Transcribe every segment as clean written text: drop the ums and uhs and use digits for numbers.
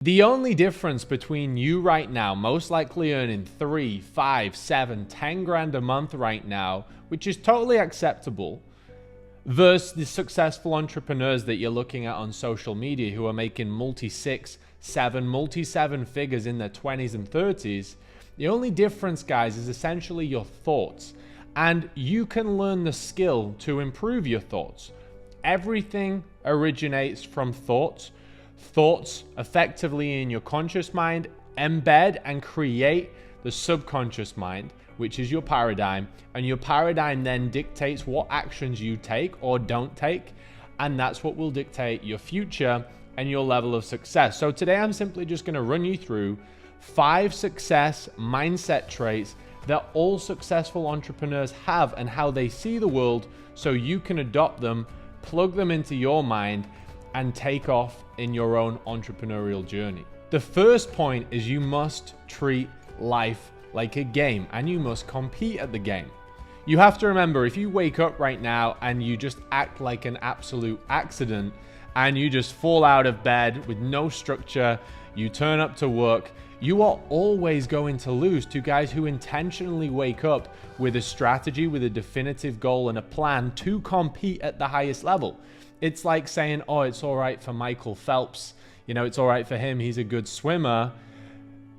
The only difference between you right now, most likely earning 3, 5, 7, 10 grand a month right now, which is totally acceptable, versus the successful entrepreneurs that you're looking at on social media who are making multi-6, 7, multi-7 figures in their 20s and 30s. The only difference, guys, is essentially your thoughts. And you can learn the skill to improve your thoughts. Everything originates from thoughts. Thoughts effectively in your conscious mind embed and create the subconscious mind, which is your paradigm, and your paradigm then dictates what actions you take or don't take, and that's what will dictate your future and your level of success. So today I'm simply just going to run you through 5 success mindset traits that all successful entrepreneurs have and how they see the world, so you can adopt them, plug them into your mind, and take off in your own entrepreneurial journey. The first point is you must treat life like a game, and you must compete at the game. You have to remember, if you wake up right now and you just act like an absolute accident and you just fall out of bed with no structure, you turn up to work, you are always going to lose to guys who intentionally wake up with a strategy, with a definitive goal and a plan to compete at the highest level. It's like saying, oh, it's all right for Michael Phelps. It's all right for him. He's a good swimmer.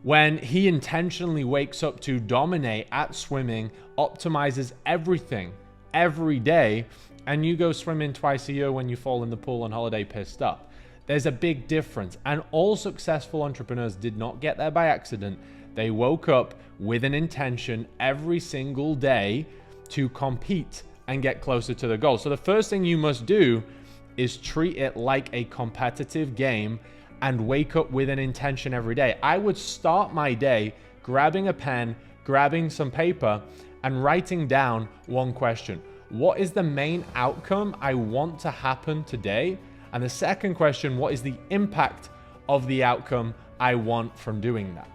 When he intentionally wakes up to dominate at swimming, optimizes everything every day, and you go swimming twice a year when you fall in the pool on holiday pissed up. There's a big difference. And all successful entrepreneurs did not get there by accident. They woke up with an intention every single day to compete and get closer to the goal. So the first thing you must do is treat it like a competitive game and wake up with an intention every day. I would start my day grabbing a pen, grabbing some paper, and writing down one question. What is the main outcome I want to happen today? And the second question, what is the impact of the outcome I want from doing that?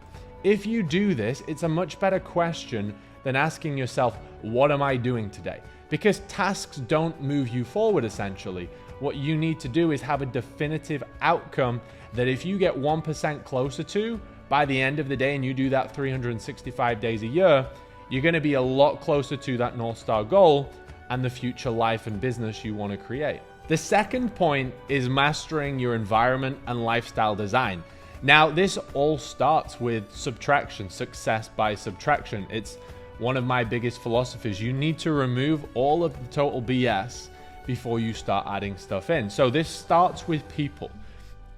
If you do this, it's a much better question than asking yourself, what am I doing today? Because tasks don't move you forward, essentially. What you need to do is have a definitive outcome that if you get 1% closer to by the end of the day, and you do that 365 days a year, you're going to be a lot closer to that North Star goal and the future life and business you want to create. The second point is mastering your environment and lifestyle design. Now, this all starts with subtraction, success by subtraction. It's one of my biggest philosophies. You need to remove all of the total BS before you start adding stuff in. So this starts with people.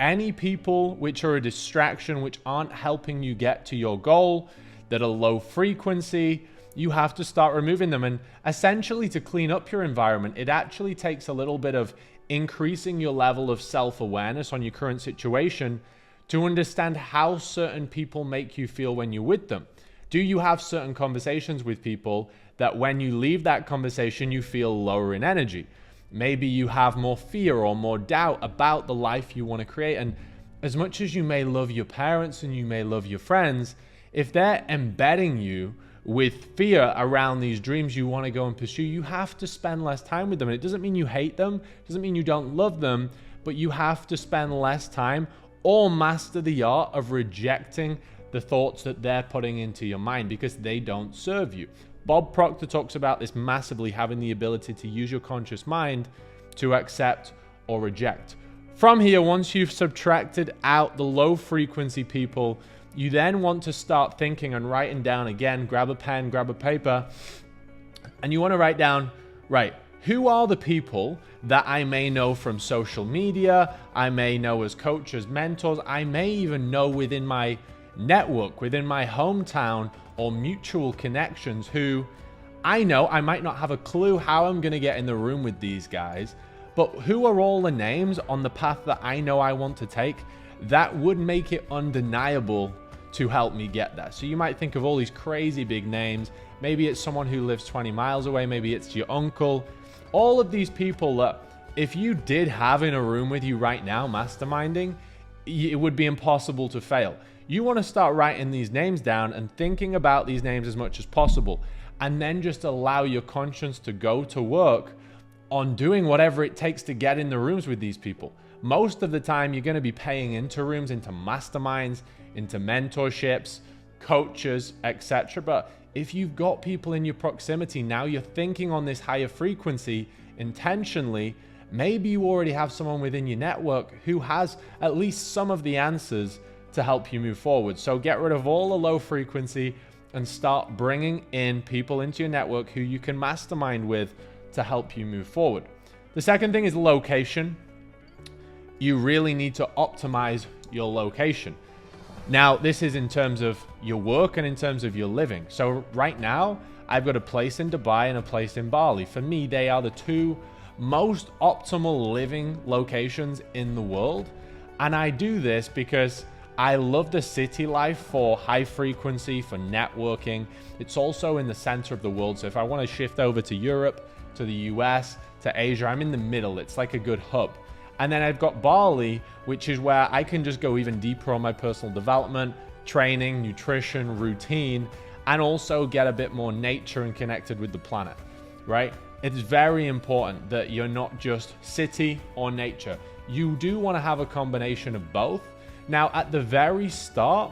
Any people which are a distraction, which aren't helping you get to your goal, that are low frequency, you have to start removing them. And essentially, to clean up your environment, it actually takes a little bit of increasing your level of self-awareness on your current situation to understand how certain people make you feel when you're with them. Do you have certain conversations with people that when you leave that conversation, you feel lower in energy? Maybe you have more fear or more doubt about the life you want to create. And as much as you may love your parents and you may love your friends, if they're embedding you with fear around these dreams you want to go and pursue, you have to spend less time with them. And it doesn't mean you hate them, it doesn't mean you don't love them, but you have to spend less time or master the art of rejecting the thoughts that they're putting into your mind because they don't serve you. Bob Proctor talks about this massively, having the ability to use your conscious mind to accept or reject. From here, once you've subtracted out the low frequency people, you then want to start thinking and writing down again. Grab a pen, grab a paper, and you want to write down, right, who are the people that I may know from social media, I may know as coaches, mentors, I may even know within my network, within my hometown or mutual connections, who I know I might not have a clue how I'm going to get in the room with these guys, but who are all the names on the path that I know I want to take that would make it undeniable to help me get there. So you might think of all these crazy big names. Maybe it's someone who lives 20 miles away. Maybe it's your uncle. All of these people that if you did have in a room with you right now, masterminding, it would be impossible to fail. You want to start writing these names down and thinking about these names as much as possible, and then just allow your conscience to go to work on doing whatever it takes to get in the rooms with these people. most of the time you're going to be paying into rooms, into masterminds, into mentorships, coaches, etc. But if you've got people in your proximity, now you're thinking on this higher frequency intentionally, maybe you already have someone within your network who has at least some of the answers to help you move forward. So get rid of all the low frequency and start bringing in people into your network who you can mastermind with to help you move forward. The second thing is location. You really need to optimize your location. Now, this is in terms of your work and in terms of your living. So right now, I've got a place in Dubai and a place in Bali. For me, they are the two most optimal living locations in the world. And I do this because I love the city life for high frequency, for networking. It's also in the center of the world. So if I want to shift over to Europe, to the US, to Asia, I'm in the middle. It's like a good hub. And then I've got Bali, which is where I can just go even deeper on my personal development, training, nutrition, routine, and also get a bit more nature and connected with the planet, right? It's very important that you're not just city or nature. You do want to have a combination of both. Now, at the very start,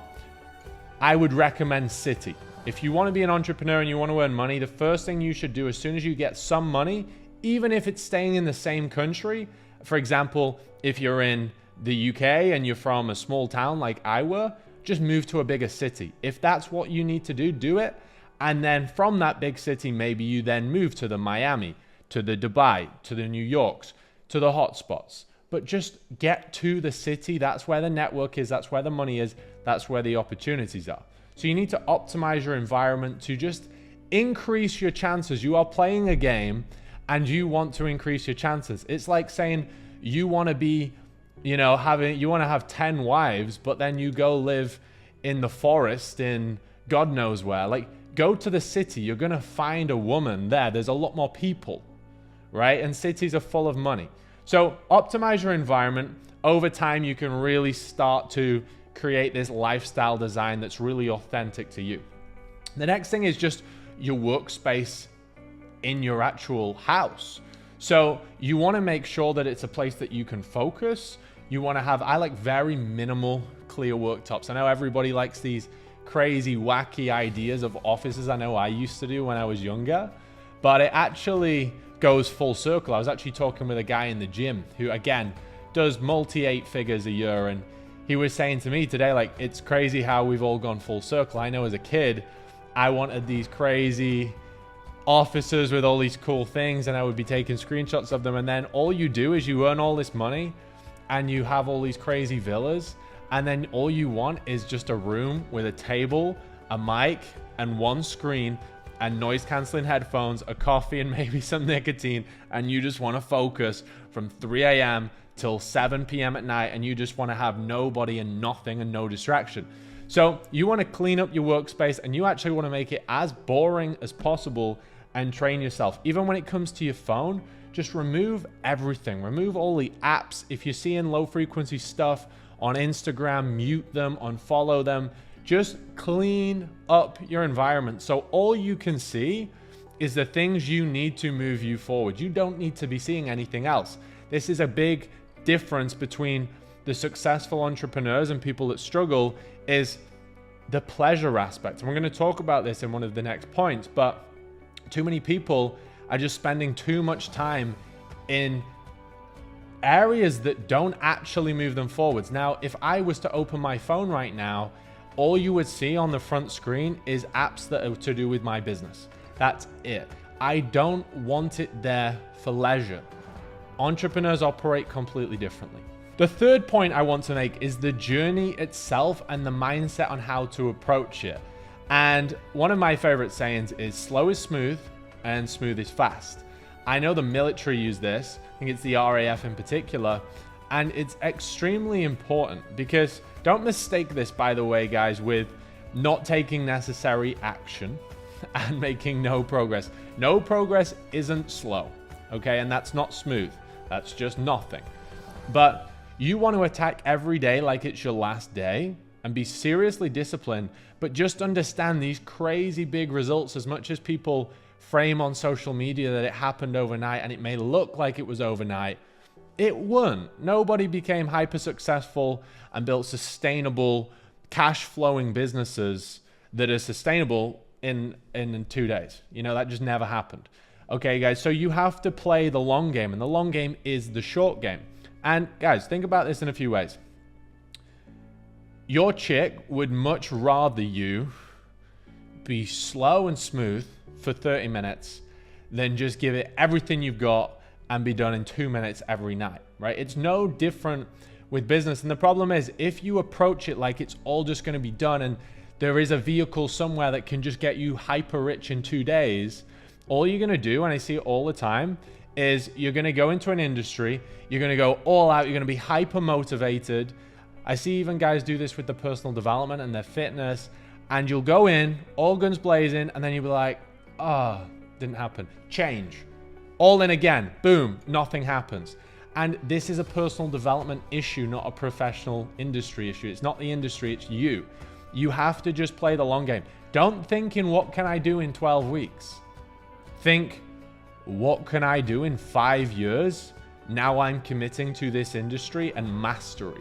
I would recommend city. If you want to be an entrepreneur and you want to earn money, the first thing you should do as soon as you get some money, even if it's staying in the same country, for example, if you're in the UK and you're from a small town like I were, just move to a bigger city. If that's what you need to do, do it. And then from that big city, maybe you then move to the Miami, to the Dubai, to the New Yorks, to the hotspots. But just get to the city. That's where the network is. That's where the money is. That's where the opportunities are. So you need to optimize your environment to just increase your chances. You are playing a game and you want to increase your chances. It's like saying you want to be, you want to have 10 wives, but then you go live in the forest in God knows where. Like, go to the city. You're going to find a woman there. There's a lot more people, right? And cities are full of money. So optimize your environment. Over time, you can really start to create this lifestyle design that's really authentic to you. The next thing is just your workspace in your actual house. So you want to make sure that it's a place that you can focus. You want to have, I like very minimal, clear worktops. I know everybody likes these crazy, wacky ideas of offices. I know I used to do when I was younger, but it actually goes full circle. I was actually talking with a guy in the gym who, again, does multi-8 figures a year. And he was saying to me today, like, it's crazy how we've all gone full circle. I know as a kid, I wanted these crazy offices with all these cool things and I would be taking screenshots of them. And then all you do is you earn all this money and you have all these crazy villas. And then all you want is just a room with a table, a mic, and one screen, and noise canceling headphones, a coffee, and maybe some nicotine. And you just want to focus from 3 a.m. till 7 p.m. at night. And you just want to have nobody and nothing and no distraction. So you want to clean up your workspace and you actually want to make it as boring as possible and train yourself. Even when it comes to your phone, just remove everything. Remove all the apps. If you're seeing low frequency stuff on Instagram, mute them, unfollow them. Just clean up your environment. So all you can see is the things you need to move you forward. You don't need to be seeing anything else. This is a big difference between the successful entrepreneurs and people that struggle, is the pleasure aspect. And we're going to talk about this in one of the next points, but too many people are just spending too much time in areas that don't actually move them forwards. Now, if I was to open my phone right now, all you would see on the front screen is apps that are to do with my business. That's it. I don't want it there for leisure. Entrepreneurs operate completely differently. The third point I want to make is the journey itself and the mindset on how to approach it. And one of my favorite sayings is slow is smooth and smooth is fast. I know the military use this. I think it's the RAF in particular. And it's extremely important because don't mistake this, by the way, guys, with not taking necessary action and making no progress. No progress isn't slow, okay? And that's not smooth. That's just nothing. But you want to attack every day like it's your last day and be seriously disciplined, but just understand these crazy big results. As much as people frame on social media that it happened overnight and it may look like it was overnight, It won't. Nobody became hyper successful and built sustainable, cash flowing businesses that are sustainable in 2 days. You know, that just never happened. Okay, guys, so you have to play the long game, and the long game is the short game. And guys, think about this in a few ways. Your chick would much rather you be slow and smooth for 30 minutes than just give it everything you've got and be done in 2 minutes every night, right? It's no different with business. And the problem is, if you approach it like it's all just going to be done and there is a vehicle somewhere that can just get you hyper rich in 2 days, all you're going to do, and I see it all the time, is you're going to go into an industry, you're going to go all out, you're going to be hyper motivated. I see even guys do this with the personal development and their fitness, and you'll go in, all guns blazing, and then you'll be like, oh, didn't happen. Change. All in again. Boom. Nothing happens. And this is a personal development issue, not a professional industry issue. It's not the industry, it's you. You have to just play the long game. Don't think in what can I do in 12 weeks. Think, what can I do in 5 years? Now I'm committing to this industry and mastery.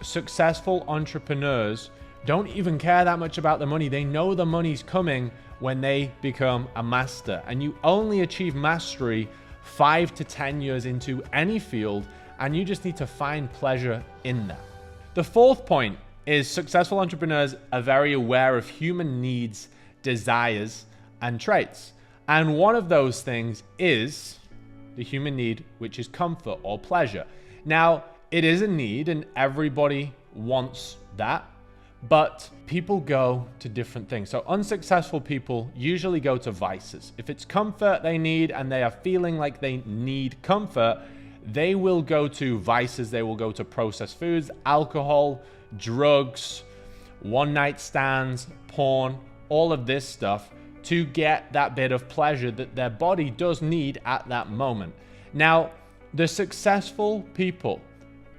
Successful entrepreneurs don't even care that much about the money. They know the money's coming when they become a master. And you only achieve mastery 5 to 10 years into any field, and you just need to find pleasure in that. The fourth point is successful entrepreneurs are very aware of human needs, desires, and traits. And one of those things is the human need, which is comfort or pleasure. Now, it is a need and everybody wants that, but people go to different things. So unsuccessful people usually go to vices. If it's comfort they need and they are feeling like they need comfort, they will go to vices. They will go to processed foods, alcohol, drugs, one-night stands, porn, all of this stuff to get that bit of pleasure that their body does need at that moment. Now, the successful people,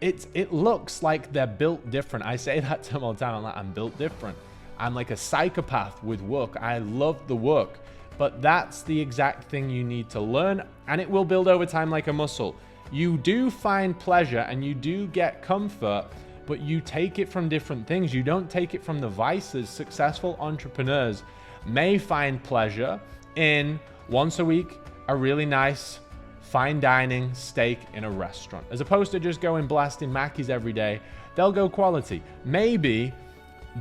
it looks like they're built different. I say that to them all the time. I'm like, I'm built different. I'm like a psychopath with work. I love the work, but that's the exact thing you need to learn, and it will build over time like a muscle. You do find pleasure and you do get comfort, but you take it from different things. You don't take it from the vices. Successful entrepreneurs may find pleasure in once a week, a really nice fine dining steak in a restaurant. As opposed to just going blasting Mackies every day, they'll go quality. Maybe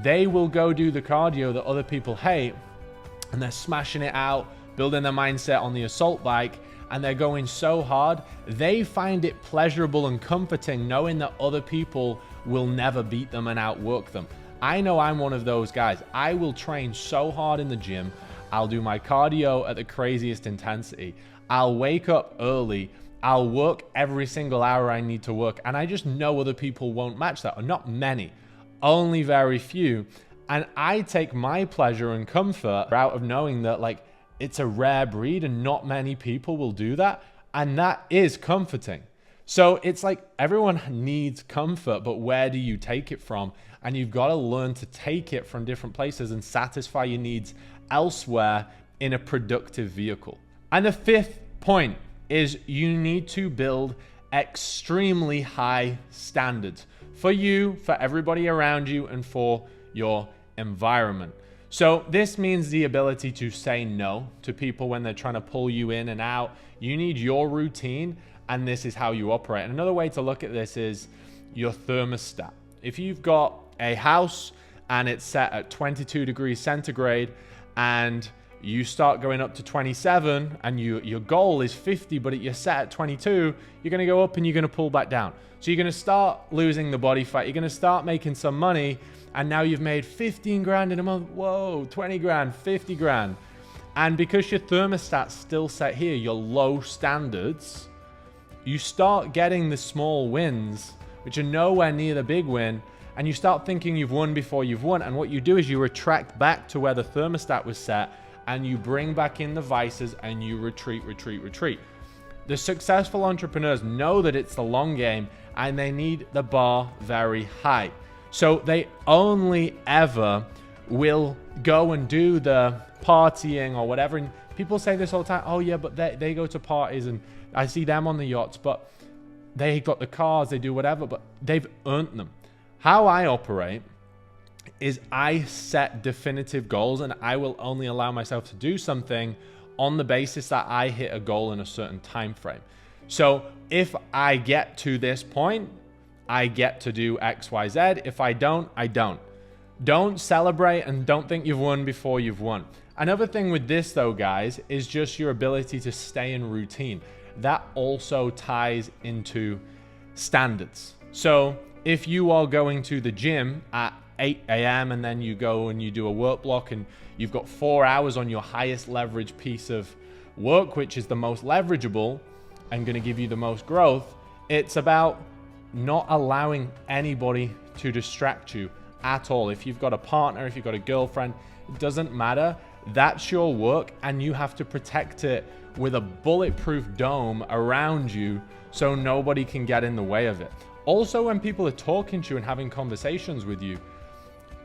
they will go do the cardio that other people hate, and they're smashing it out, building their mindset on the assault bike, and they're going so hard, they find it pleasurable and comforting knowing that other people will never beat them and outwork them. I know I'm one of those guys. I will train so hard in the gym. I'll do my cardio at the craziest intensity. I'll wake up early. I'll work every single hour I need to work. And I just know other people won't match that. Or not many, only very few. And I take my pleasure and comfort out of knowing that like it's a rare breed and not many people will do that. And that is comforting. So it's like everyone needs comfort, but where do you take it from? And you've got to learn to take it from different places and satisfy your needs elsewhere in a productive vehicle. And the fifth point is you need to build extremely high standards for you, for everybody around you, and for your environment. So this means the ability to say no to people when they're trying to pull you in and out. You need your routine, and this is how you operate. And another way to look at this is your thermostat. If you've got a house and it's set at 22 degrees centigrade and you start going up to 27 and your goal is 50, but you're set at 22, you're going to go up and you're going to pull back down. So you're going to start losing the body fat. You're going to start making some money, and now you've made 15 grand in a month. Whoa, 20 grand, 50 grand. And because your thermostat's still set here, your low standards, you start getting the small wins, which are nowhere near the big win, and you start thinking you've won before you've won. And what you do is you retract back to where the thermostat was set, and you bring back in the vices, and you retreat. The successful entrepreneurs know that it's the long game, and they need the bar very high. So they only ever will go and do the partying or whatever. And people say this all the time, oh yeah, but they go to parties and I see them on the yachts. But they got the cars, they do whatever, but they've earned them. How I operate is I set definitive goals, and I will only allow myself to do something on the basis that I hit a goal in a certain time frame. So if I get to this point, I get to do X, Y, Z. If I don't, I don't. Don't celebrate and don't think you've won before you've won. Another thing with this though, guys, is just your ability to stay in routine. That also ties into standards. So if you are going to the gym at 8 a.m. and then you go and you do a work block and you've got 4 hours on your highest leverage piece of work, which is the most leverageable and going to give you the most growth, it's about not allowing anybody to distract you at all. If you've got a partner, if you've got a girlfriend, it doesn't matter. That's your work, and you have to protect it with a bulletproof dome around you so nobody can get in the way of it. Also, when people are talking to you and having conversations with you,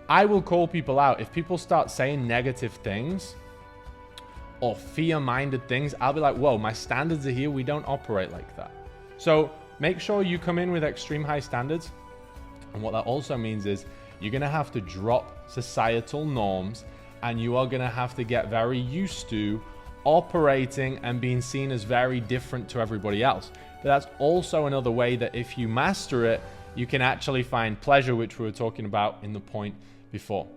I will call people out. If people start saying negative things or fear-minded things, I'll be like, whoa, my standards are here. We don't operate like that. So make sure you come in with extreme high standards. And what that also means is you're going to have to drop societal norms, and you are going to have to get very used to operating and being seen as very different to everybody else. But that's also another way that if you master it, you can actually find pleasure, which we were talking about in the point before.